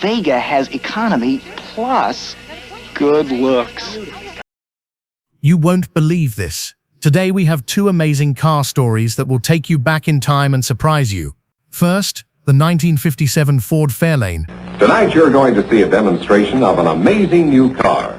Vega has economy plus good looks. You won't believe this. Today we have two amazing car stories that will take you back in time and surprise you. First, the 1957 Ford Fairlane. Tonight you're going to see a demonstration of an amazing new car.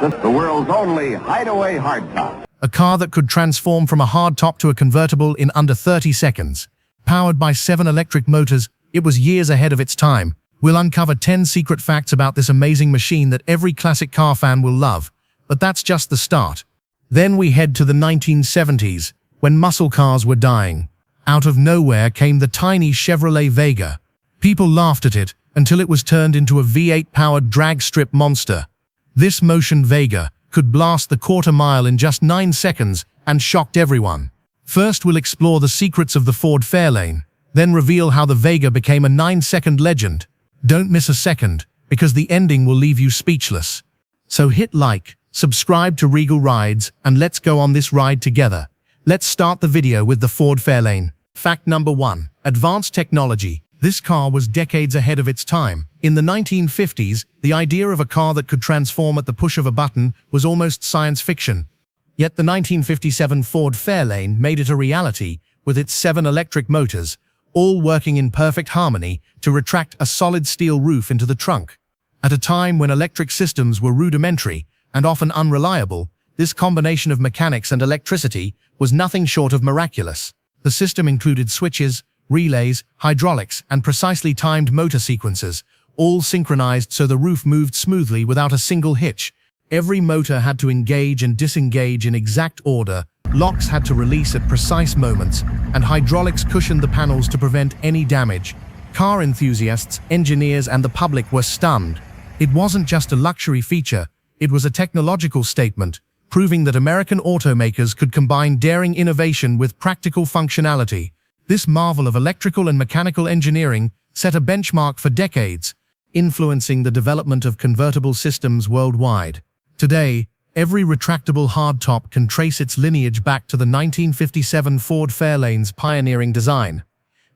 The world's only hideaway hardtop. A car that could transform from a hardtop to a convertible in under 30 seconds. Powered by 7 electric motors, it was years ahead of its time. We'll uncover 10 secret facts about this amazing machine that every classic car fan will love. But that's just the start. Then we head to the 1970s, when muscle cars were dying. Out of nowhere came the tiny Chevrolet Vega. People laughed at it until it was turned into a V8-powered drag strip monster. This Motion Vega could blast the quarter mile in just 9 seconds and shocked everyone. First, we'll explore the secrets of the Ford Fairlane, then reveal how the Vega became a 9-second legend. Don't miss a second, because the ending will leave you speechless. So hit like, subscribe to Regal Rides, and let's go on this ride together. Let's start the video with the Ford Fairlane. Fact number 1. Advanced technology. This car was decades ahead of its time. In the 1950s, the idea of a car that could transform at the push of a button was almost science fiction. Yet the 1957 Ford Fairlane made it a reality with its 7 electric motors, all working in perfect harmony to retract a solid steel roof into the trunk. At a time when electric systems were rudimentary and often unreliable, this combination of mechanics and electricity was nothing short of miraculous. The system included switches, relays, hydraulics, and precisely timed motor sequences, all synchronized so the roof moved smoothly without a single hitch. Every motor had to engage and disengage in exact order, locks had to release at precise moments, and hydraulics cushioned the panels to prevent any damage. Car enthusiasts, engineers, and the public were stunned. It wasn't just a luxury feature, it was a technological statement, proving that American automakers could combine daring innovation with practical functionality. This marvel of electrical and mechanical engineering set a benchmark for decades, influencing the development of convertible systems worldwide. Today, every retractable hardtop can trace its lineage back to the 1957 Ford Fairlane's pioneering design,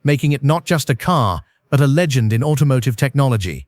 making it not just a car, but a legend in automotive technology.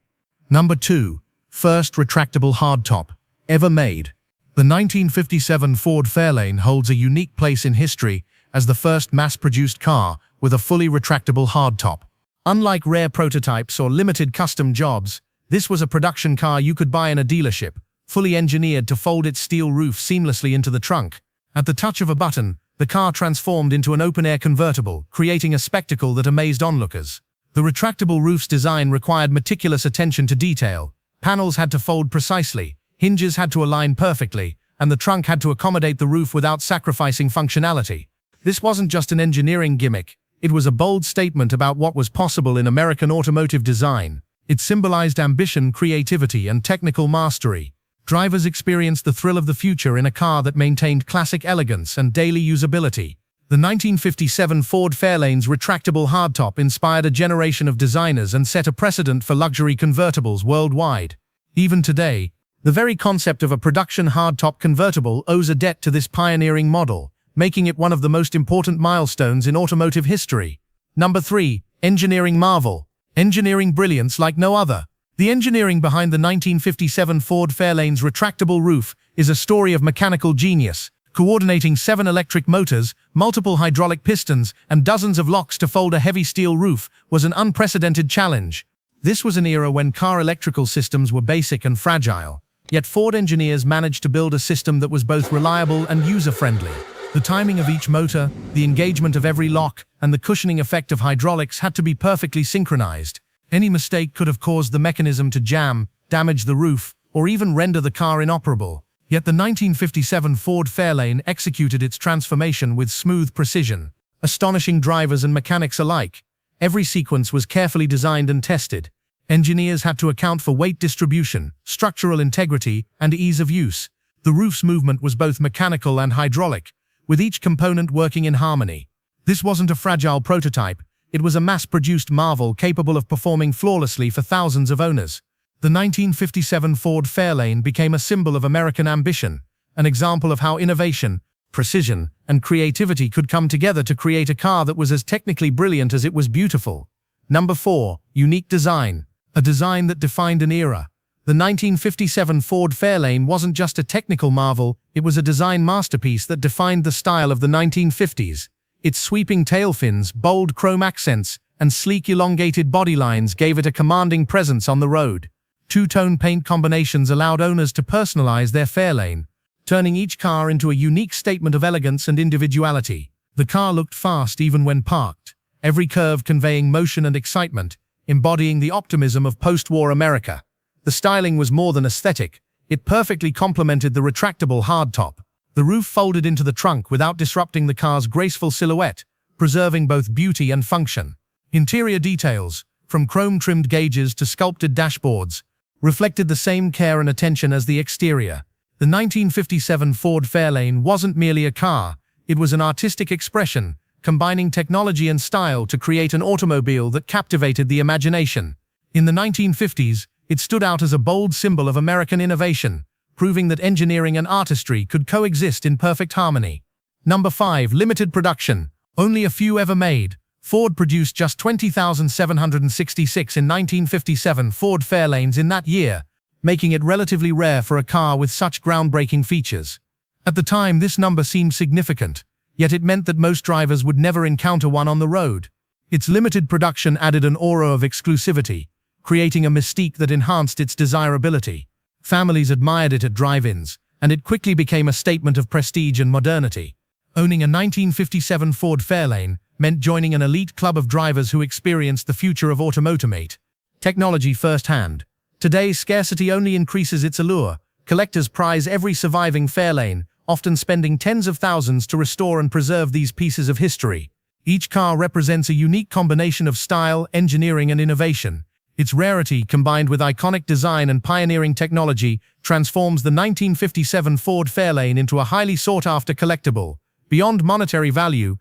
Number 2. First retractable hardtop ever made. The 1957 Ford Fairlane holds a unique place in history as the first mass-produced car with a fully retractable hardtop. Unlike rare prototypes or limited custom jobs, this was a production car you could buy in a dealership, fully engineered to fold its steel roof seamlessly into the trunk. At the touch of a button, the car transformed into an open-air convertible, creating a spectacle that amazed onlookers. The retractable roof's design required meticulous attention to detail. Panels had to fold precisely, hinges had to align perfectly, and the trunk had to accommodate the roof without sacrificing functionality. This wasn't just an engineering gimmick, it was a bold statement about what was possible in American automotive design. It symbolized ambition, creativity, and technical mastery. Drivers experienced the thrill of the future in a car that maintained classic elegance and daily usability. The 1957 Ford Fairlane's retractable hardtop inspired a generation of designers and set a precedent for luxury convertibles worldwide. Even today, the very concept of a production hardtop convertible owes a debt to this pioneering model, making it one of the most important milestones in automotive history. Number 3. Engineering marvel. Engineering brilliance like no other. The engineering behind the 1957 Ford Fairlane's retractable roof is a story of mechanical genius. Coordinating 7 electric motors, multiple hydraulic pistons, and dozens of locks to fold a heavy steel roof was an unprecedented challenge. This was an era when car electrical systems were basic and fragile, yet Ford engineers managed to build a system that was both reliable and user-friendly. The timing of each motor, the engagement of every lock, and the cushioning effect of hydraulics had to be perfectly synchronized. Any mistake could have caused the mechanism to jam, damage the roof, or even render the car inoperable. Yet the 1957 Ford Fairlane executed its transformation with smooth precision, astonishing drivers and mechanics alike. Every sequence was carefully designed and tested. Engineers had to account for weight distribution, structural integrity, and ease of use. The roof's movement was both mechanical and hydraulic, with each component working in harmony. This wasn't a fragile prototype, it was a mass-produced marvel capable of performing flawlessly for thousands of owners. The 1957 Ford Fairlane became a symbol of American ambition, an example of how innovation, precision, and creativity could come together to create a car that was as technically brilliant as it was beautiful. Number 4. Unique design. a design that defined an era. The 1957 Ford Fairlane wasn't just a technical marvel, it was a design masterpiece that defined the style of the 1950s. Its sweeping tail fins, bold chrome accents, and sleek elongated body lines gave it a commanding presence on the road. Two-tone paint combinations allowed owners to personalize their Fairlane, turning each car into a unique statement of elegance and individuality. The car looked fast even when parked, every curve conveying motion and excitement, embodying the optimism of post-war America. The styling was more than aesthetic, it perfectly complemented the retractable hardtop. The roof folded into the trunk without disrupting the car's graceful silhouette, preserving both beauty and function. Interior details, from chrome-trimmed gauges to sculpted dashboards, reflected the same care and attention as the exterior. The 1957 Ford Fairlane wasn't merely a car, it was an artistic expression, combining technology and style to create an automobile that captivated the imagination. In the 1950s, it stood out as a bold symbol of American innovation, proving that engineering and artistry could coexist in perfect harmony. Number 5. Limited production. Only a few ever made. Ford produced just 20,766 in 1957 Ford Fairlanes in that year, making it relatively rare for a car with such groundbreaking features. At the time, this number seemed significant, yet it meant that most drivers would never encounter one on the road. Its limited production added an aura of exclusivity, creating a mystique that enhanced its desirability. Families admired it at drive-ins, and it quickly became a statement of prestige and modernity. Owning a 1957 Ford Fairlane meant joining an elite club of drivers who experienced the future of automotive technology firsthand. Today, scarcity only increases its allure. Collectors prize every surviving Fairlane, often spending tens of thousands to restore and preserve these pieces of history. Each car represents a unique combination of style, engineering, and innovation. Its rarity, combined with iconic design and pioneering technology, transforms the 1957 Ford Fairlane into a highly sought-after collectible. Beyond monetary value,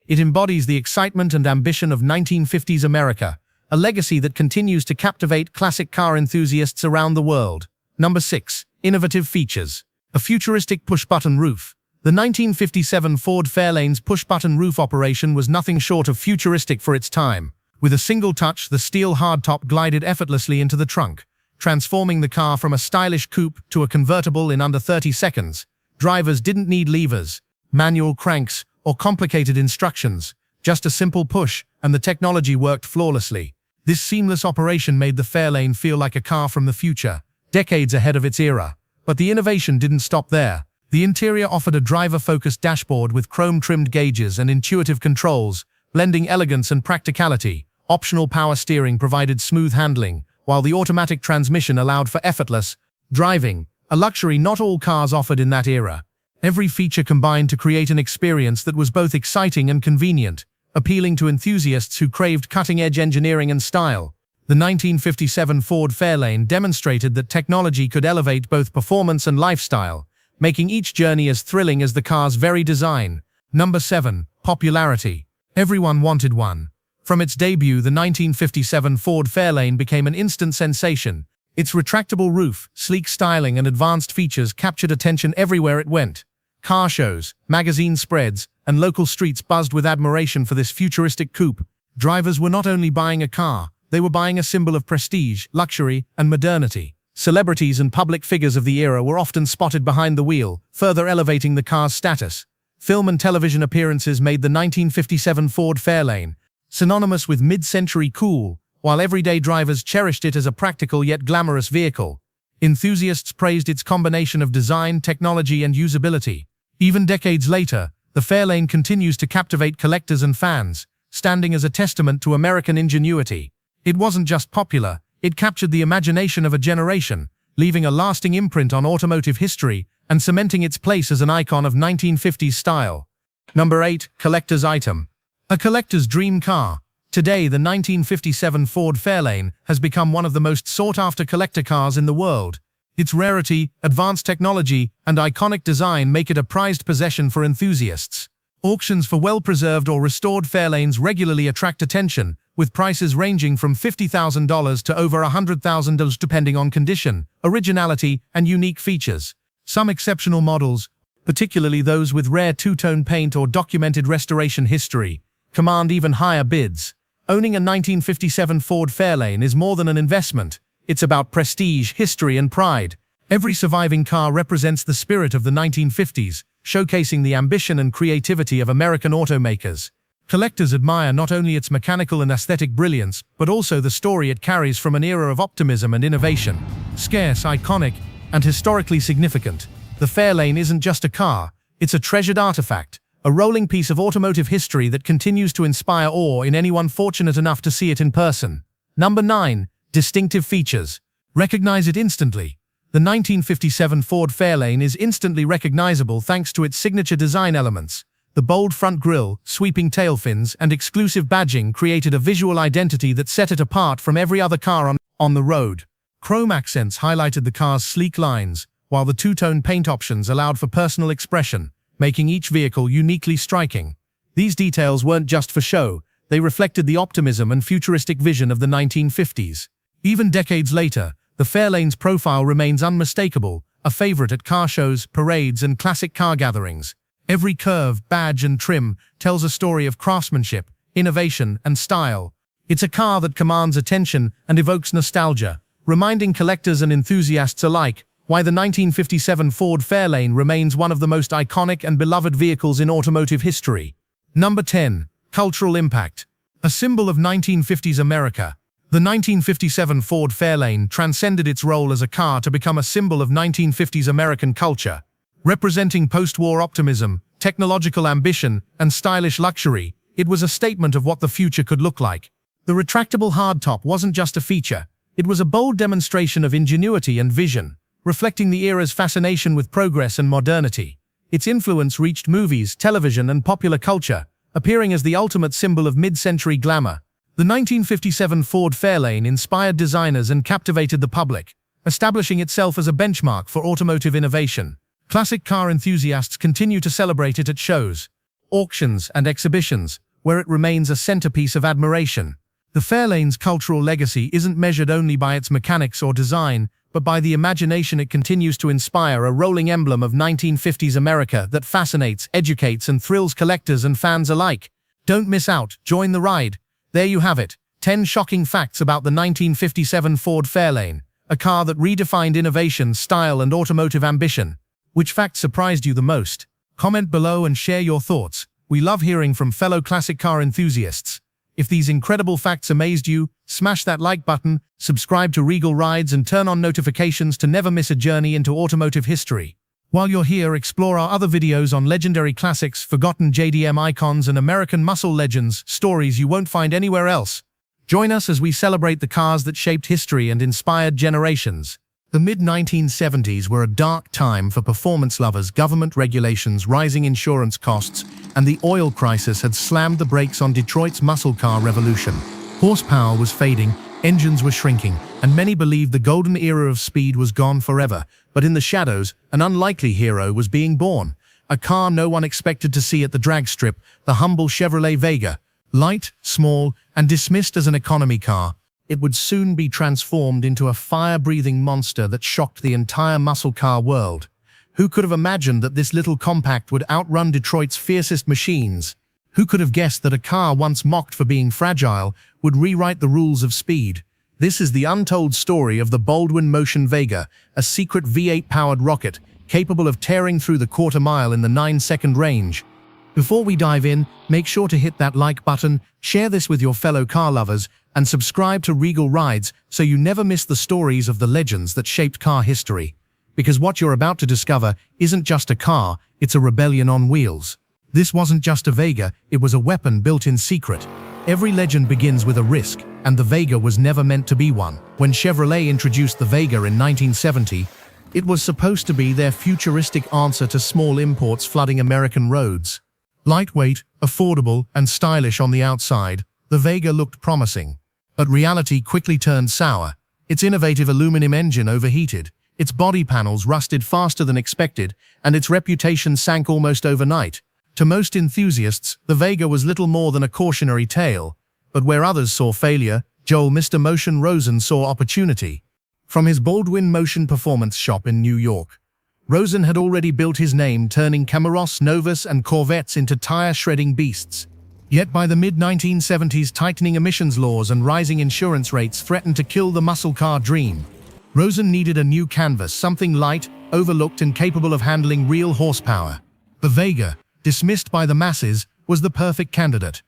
it embodies the excitement and ambition of 1950s America, a legacy that continues to captivate classic car enthusiasts around the world. Number 6. Innovative features. A futuristic push-button roof. The 1957 Ford Fairlane's push-button roof operation was nothing short of futuristic for its time. With a single touch, the steel hardtop glided effortlessly into the trunk, transforming the car from a stylish coupe to a convertible in under 30 seconds. Drivers didn't need levers, manual cranks, or complicated instructions. Just a simple push, and the technology worked flawlessly. This seamless operation made the Fairlane feel like a car from the future, decades ahead of its era. But the innovation didn't stop there. The interior offered a driver-focused dashboard with chrome-trimmed gauges and intuitive controls, blending elegance and practicality. Optional power steering provided smooth handling, while the automatic transmission allowed for effortless driving, a luxury not all cars offered in that era. Every feature combined to create an experience that was both exciting and convenient, appealing to enthusiasts who craved cutting-edge engineering and style. The 1957 Ford Fairlane demonstrated that technology could elevate both performance and lifestyle, making each journey as thrilling as the car's very design. Number 7. Popularity. Everyone wanted one. From its debut, the 1957 Ford Fairlane became an instant sensation. Its retractable roof, sleek styling, and advanced features captured attention everywhere it went. Car shows, magazine spreads, and local streets buzzed with admiration for this futuristic coupe. Drivers were not only buying a car, they were buying a symbol of prestige, luxury, and modernity. Celebrities and public figures of the era were often spotted behind the wheel, further elevating the car's status. Film and television appearances made the 1957 Ford Fairlane synonymous with mid-century cool, while everyday drivers cherished it as a practical yet glamorous vehicle. Enthusiasts praised its combination of design, technology, and usability. Even decades later, the Fairlane continues to captivate collectors and fans, standing as a testament to American ingenuity. It wasn't just popular, it captured the imagination of a generation, leaving a lasting imprint on automotive history and cementing its place as an icon of 1950s style. Number 8. Collector's item. A collector's dream car. Today, the 1957 Ford Fairlane has become one of the most sought-after collector cars in the world. Its rarity, advanced technology, and iconic design make it a prized possession for enthusiasts. Auctions for well-preserved or restored Fairlanes regularly attract attention, with prices ranging from $50,000 to over $100,000 depending on condition, originality, and unique features. Some exceptional models, particularly those with rare two-tone paint or documented restoration history, command even higher bids. Owning a 1957 Ford Fairlane is more than an investment. It's about prestige, history, and pride. Every surviving car represents the spirit of the 1950s, showcasing the ambition and creativity of American automakers. Collectors admire not only its mechanical and aesthetic brilliance, but also the story it carries from an era of optimism and innovation. Scarce, iconic, and historically significant, the Fairlane isn't just a car, it's a treasured artifact, a rolling piece of automotive history that continues to inspire awe in anyone fortunate enough to see it in person. Number 9. Distinctive features. Recognize it instantly. The 1957 Ford Fairlane is instantly recognizable thanks to its signature design elements. The bold front grille, sweeping tail fins, and exclusive badging created a visual identity that set it apart from every other car on the road. Chrome accents highlighted the car's sleek lines, while the two-tone paint options allowed for personal expression, making each vehicle uniquely striking. These details weren't just for show, they reflected the optimism and futuristic vision of the 1950s. Even decades later, the Fairlane's profile remains unmistakable, a favorite at car shows, parades, and classic car gatherings. Every curve, badge, and trim tells a story of craftsmanship, innovation, and style. It's a car that commands attention and evokes nostalgia, reminding collectors and enthusiasts alike why the 1957 Ford Fairlane remains one of the most iconic and beloved vehicles in automotive history. Number 10. Cultural impact. A symbol of 1950s America, the 1957 Ford Fairlane transcended its role as a car to become a symbol of 1950s American culture. Representing post-war optimism, technological ambition, and stylish luxury, it was a statement of what the future could look like. The retractable hardtop wasn't just a feature, it was a bold demonstration of ingenuity and vision, reflecting the era's fascination with progress and modernity. Its influence reached movies, television, and popular culture, appearing as the ultimate symbol of mid-century glamour. The 1957 Ford Fairlane inspired designers and captivated the public, establishing itself as a benchmark for automotive innovation. Classic car enthusiasts continue to celebrate it at shows, auctions, and exhibitions, where it remains a centerpiece of admiration. The Fairlane's cultural legacy isn't measured only by its mechanics or design, but by the imagination it continues to inspire, a rolling emblem of 1950s America that fascinates, educates, and thrills collectors and fans alike. Don't miss out, join the ride. There you have it, 10 shocking facts about the 1957 Ford Fairlane, a car that redefined innovation, style, and automotive ambition. Which fact surprised you the most? Comment below and share your thoughts. We love hearing from fellow classic car enthusiasts. If these incredible facts amazed you, smash that like button, subscribe to Regal Rides, and turn on notifications to never miss a journey into automotive history. While you're here, explore our other videos on legendary classics, forgotten JDM icons, and American muscle legends, stories you won't find anywhere else. Join us as we celebrate the cars that shaped history and inspired generations. The mid-1970s were a dark time for performance lovers. Government regulations, rising insurance costs, and the oil crisis had slammed the brakes on Detroit's muscle car revolution. Horsepower was fading, engines were shrinking, and many believed the golden era of speed was gone forever. But in the shadows, an unlikely hero was being born. A car no one expected to see at the drag strip, the humble Chevrolet Vega. Light, small, and dismissed as an economy car, it would soon be transformed into a fire-breathing monster that shocked the entire muscle car world. Who could have imagined that this little compact would outrun Detroit's fiercest machines? Who could have guessed that a car once mocked for being fragile would rewrite the rules of speed? This is the untold story of the Baldwin Motion Vega, a secret V8-powered rocket capable of tearing through the quarter-mile in the 9-second range. Before we dive in, make sure to hit that like button, share this with your fellow car lovers, and subscribe to Regal Rides so you never miss the stories of the legends that shaped car history. Because what you're about to discover isn't just a car, it's a rebellion on wheels. This wasn't just a Vega, it was a weapon built in secret. Every legend begins with a risk, and the Vega was never meant to be one. When Chevrolet introduced the Vega in 1970, it was supposed to be their futuristic answer to small imports flooding American roads. Lightweight, affordable, and stylish on the outside, the Vega looked promising. But reality quickly turned sour. Its innovative aluminum engine overheated, its body panels rusted faster than expected, and its reputation sank almost overnight. To most enthusiasts, the Vega was little more than a cautionary tale. But where others saw failure, Mr. Motion Rosen saw opportunity. From his Baldwin Motion performance shop in New York, Rosen had already built his name, turning Camaros, Novus, and Corvettes into tire-shredding beasts. Yet by the mid-1970s, tightening emissions laws and rising insurance rates threatened to kill the muscle car dream. Rosen needed a new canvas, something light, overlooked and capable of handling real horsepower. The Vega, dismissed by the masses, was the perfect candidate.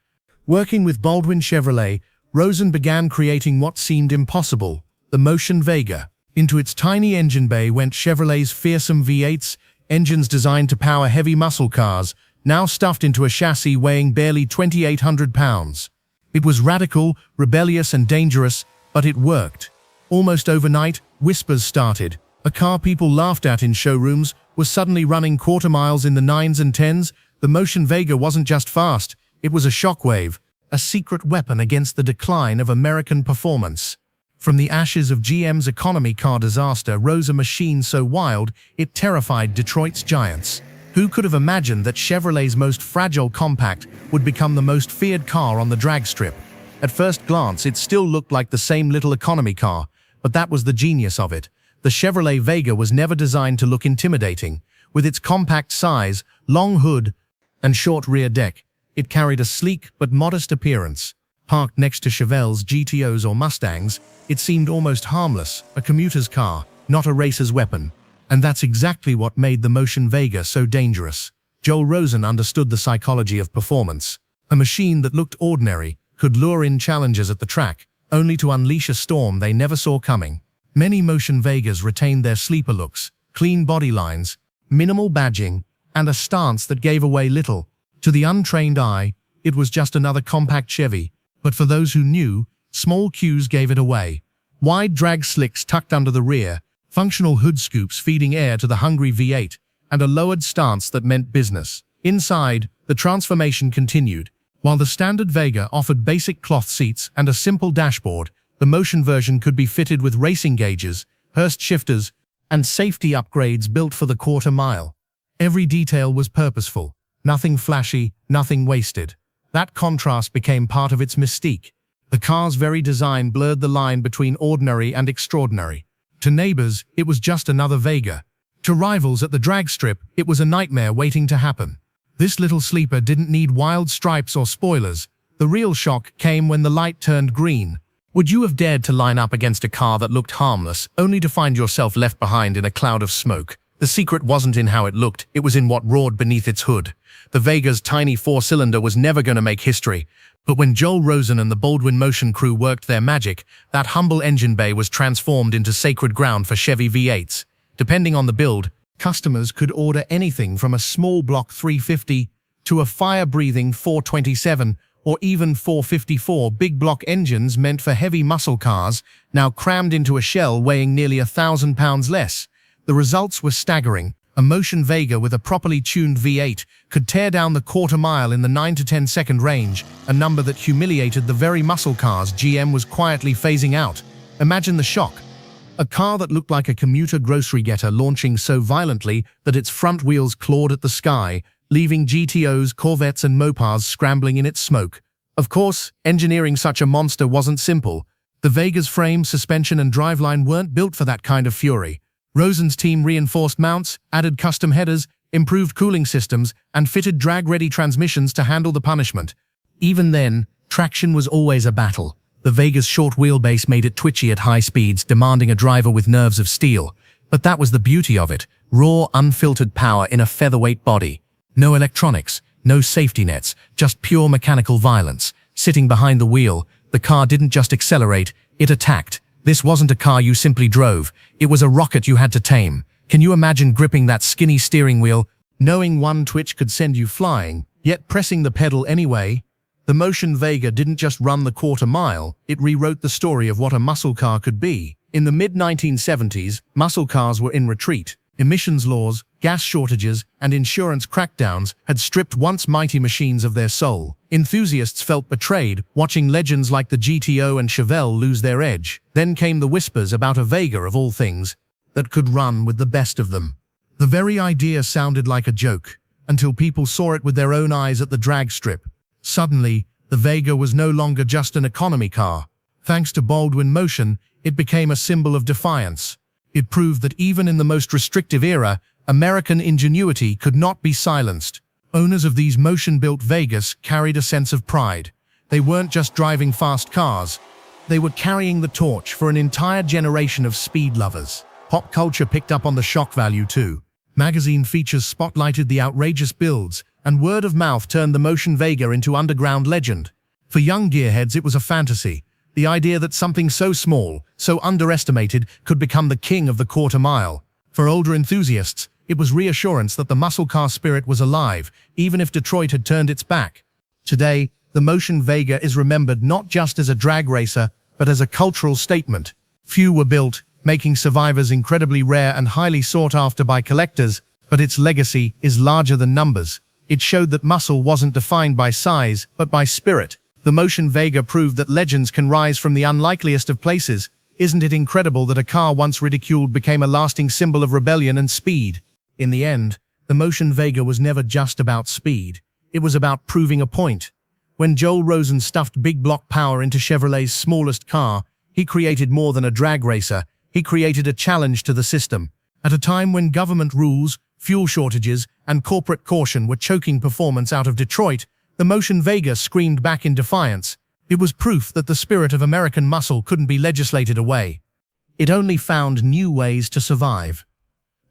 Working with Baldwin Chevrolet, Rosen began creating what seemed impossible, the Motion Vega. Into its tiny engine bay went Chevrolet's fearsome V8s, engines designed to power heavy muscle cars, now stuffed into a chassis weighing barely 2,800 pounds. It was radical, rebellious and dangerous, but it worked. Almost overnight, whispers started. A car people laughed at in showrooms was suddenly running quarter miles in the 9s and 10s. The Motion Vega wasn't just fast, it was a shockwave, a secret weapon against the decline of American performance. From the ashes of GM's economy car disaster rose a machine so wild it terrified Detroit's giants. Who could have imagined that Chevrolet's most fragile compact would become the most feared car on the drag strip? At first glance, it still looked like the same little economy car, but that was the genius of it. The Chevrolet Vega was never designed to look intimidating. With its compact size, long hood, and short rear deck, it carried a sleek but modest appearance. Parked next to Chevrolet's GTOs or Mustangs, it seemed almost harmless, a commuter's car, not a racer's weapon. And that's exactly what made the Motion Vega so dangerous. Joel Rosen understood the psychology of performance. A machine that looked ordinary could lure in challengers at the track, only to unleash a storm they never saw coming. Many Motion Vegas retained their sleeper looks, clean body lines, minimal badging, and a stance that gave away little. To the untrained eye, it was just another compact Chevy, but for those who knew, small cues gave it away. Wide drag slicks tucked under the rear, functional hood scoops feeding air to the hungry V8, and a lowered stance that meant business. Inside, the transformation continued. While the standard Vega offered basic cloth seats and a simple dashboard, the Motion version could be fitted with racing gauges, Hurst shifters, and safety upgrades built for the quarter mile. Every detail was purposeful, nothing flashy, nothing wasted. That contrast became part of its mystique. The car's very design blurred the line between ordinary and extraordinary. To neighbors, it was just another Vega. To rivals at the drag strip, it was a nightmare waiting to happen. This little sleeper didn't need wild stripes or spoilers. The real shock came when the light turned green. Would you have dared to line up against a car that looked harmless, only to find yourself left behind in a cloud of smoke? The secret wasn't in how it looked, it was in what roared beneath its hood. The Vega's tiny four-cylinder was never going to make history, but when Joel Rosen and the Baldwin Motion crew worked their magic, that humble engine bay was transformed into sacred ground for Chevy V8s. Depending on the build, customers could order anything from a small block 350 to a fire-breathing 427 or even 454 big block engines meant for heavy muscle cars, now crammed into a shell weighing nearly 1,000 pounds less. The results were staggering. A Motion Vega with a properly tuned V8 could tear down the quarter mile in the 9 to 10 second range, a number that humiliated the very muscle cars GM was quietly phasing out. Imagine the shock. A car that looked like a commuter grocery getter launching so violently that its front wheels clawed at the sky, leaving GTOs, Corvettes and Mopars scrambling in its smoke. Of course, engineering such a monster wasn't simple. The Vega's frame, suspension and driveline weren't built for that kind of fury. Rosen's team reinforced mounts, added custom headers, improved cooling systems, and fitted drag-ready transmissions to handle the punishment. Even then, traction was always a battle. The Vega's short wheelbase made it twitchy at high speeds, demanding a driver with nerves of steel. But that was the beauty of it, raw, unfiltered power in a featherweight body. No electronics, no safety nets, just pure mechanical violence. Sitting behind the wheel, the car didn't just accelerate, it attacked. This wasn't a car you simply drove, it was a rocket you had to tame. Can you imagine gripping that skinny steering wheel, knowing one twitch could send you flying, yet pressing the pedal anyway? The Motion Vega didn't just run the quarter mile, it rewrote the story of what a muscle car could be. In the mid-1970s, muscle cars were in retreat. Emissions laws, gas shortages, and insurance crackdowns had stripped once mighty machines of their soul. Enthusiasts felt betrayed, watching legends like the GTO and Chevelle lose their edge. Then came the whispers about a Vega of all things that could run with the best of them. The very idea sounded like a joke, until people saw it with their own eyes at the drag strip. Suddenly, the Vega was no longer just an economy car. Thanks to Baldwin Motion, it became a symbol of defiance. It proved that even in the most restrictive era, American ingenuity could not be silenced. Owners of these motion-built Vegas carried a sense of pride. They weren't just driving fast cars. They were carrying the torch for an entire generation of speed lovers. Pop culture picked up on the shock value too. Magazine features spotlighted the outrageous builds, and word of mouth turned the Motion Vega into underground legend. For young gearheads, it was a fantasy. The idea that something so small, so underestimated, could become the king of the quarter mile. For older enthusiasts, it was reassurance that the muscle car spirit was alive, even if Detroit had turned its back. Today, the Motion Vega is remembered not just as a drag racer, but as a cultural statement. Few were built, making survivors incredibly rare and highly sought after by collectors, but its legacy is larger than numbers. It showed that muscle wasn't defined by size, but by spirit. The Motion Vega proved that legends can rise from the unlikeliest of places. Isn't it incredible that a car once ridiculed became a lasting symbol of rebellion and speed? In the end, the Motion Vega was never just about speed. It was about proving a point. When Joel Rosen stuffed big block power into Chevrolet's smallest car, he created more than a drag racer. He created a challenge to the system. At a time when government rules, fuel shortages, and corporate caution were choking performance out of Detroit, the Motion Vega screamed back in defiance. It was proof that the spirit of American muscle couldn't be legislated away. It only found new ways to survive.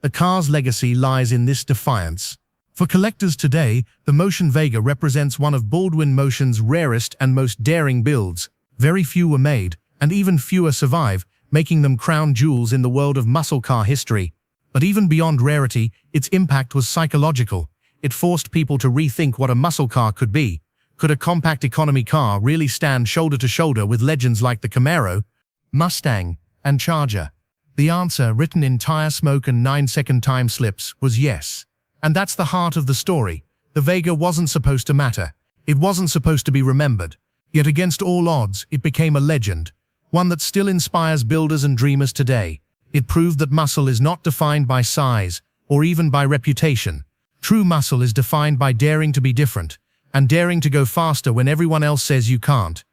The car's legacy lies in this defiance. For collectors today, the Motion Vega represents one of Baldwin Motion's rarest and most daring builds. Very few were made, and even fewer survive, making them crown jewels in the world of muscle car history. But even beyond rarity, its impact was psychological. It forced people to rethink what a muscle car could be. Could a compact economy car really stand shoulder to shoulder with legends like the Camaro, Mustang, and Charger? The answer, written in tire smoke and 9-second time slips, was yes. And that's the heart of the story. The Vega wasn't supposed to matter. It wasn't supposed to be remembered. Yet against all odds, it became a legend. One that still inspires builders and dreamers today. It proved that muscle is not defined by size, or even by reputation. True muscle is defined by daring to be different, and daring to go faster when everyone else says you can't.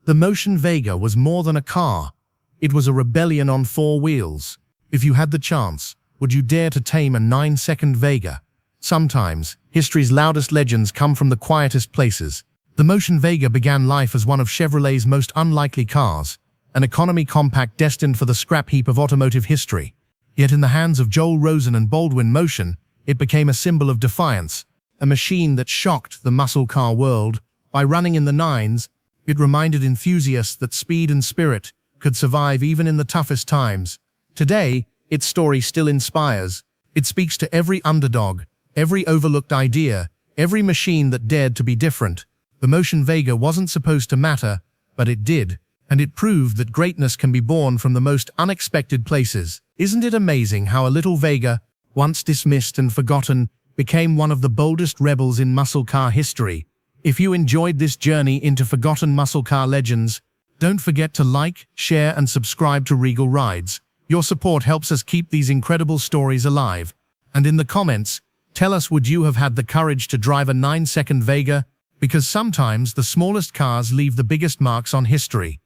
The Motion Vega was more than a car. It was a rebellion on 4 wheels. If you had the chance, would you dare to tame a 9-second Vega? Sometimes, history's loudest legends come from the quietest places. The Motion Vega began life as one of Chevrolet's most unlikely cars, an economy compact destined for the scrap heap of automotive history. Yet in the hands of Joel Rosen and Baldwin Motion, it became a symbol of defiance, a machine that shocked the muscle car world. By running in the 9s, it reminded enthusiasts that speed and spirit could survive even in the toughest times. Today, its story still inspires. It speaks to every underdog, every overlooked idea, every machine that dared to be different. The Motion Vega wasn't supposed to matter, but it did. And it proved that greatness can be born from the most unexpected places. Isn't it amazing how a little Vega, once dismissed and forgotten, became one of the boldest rebels in muscle car history? If you enjoyed this journey into forgotten muscle car legends, don't forget to like, share, and subscribe to Regal Rides. Your support helps us keep these incredible stories alive. And in the comments, tell us, would you have had the courage to drive a 9-second Vega? Because sometimes the smallest cars leave the biggest marks on history.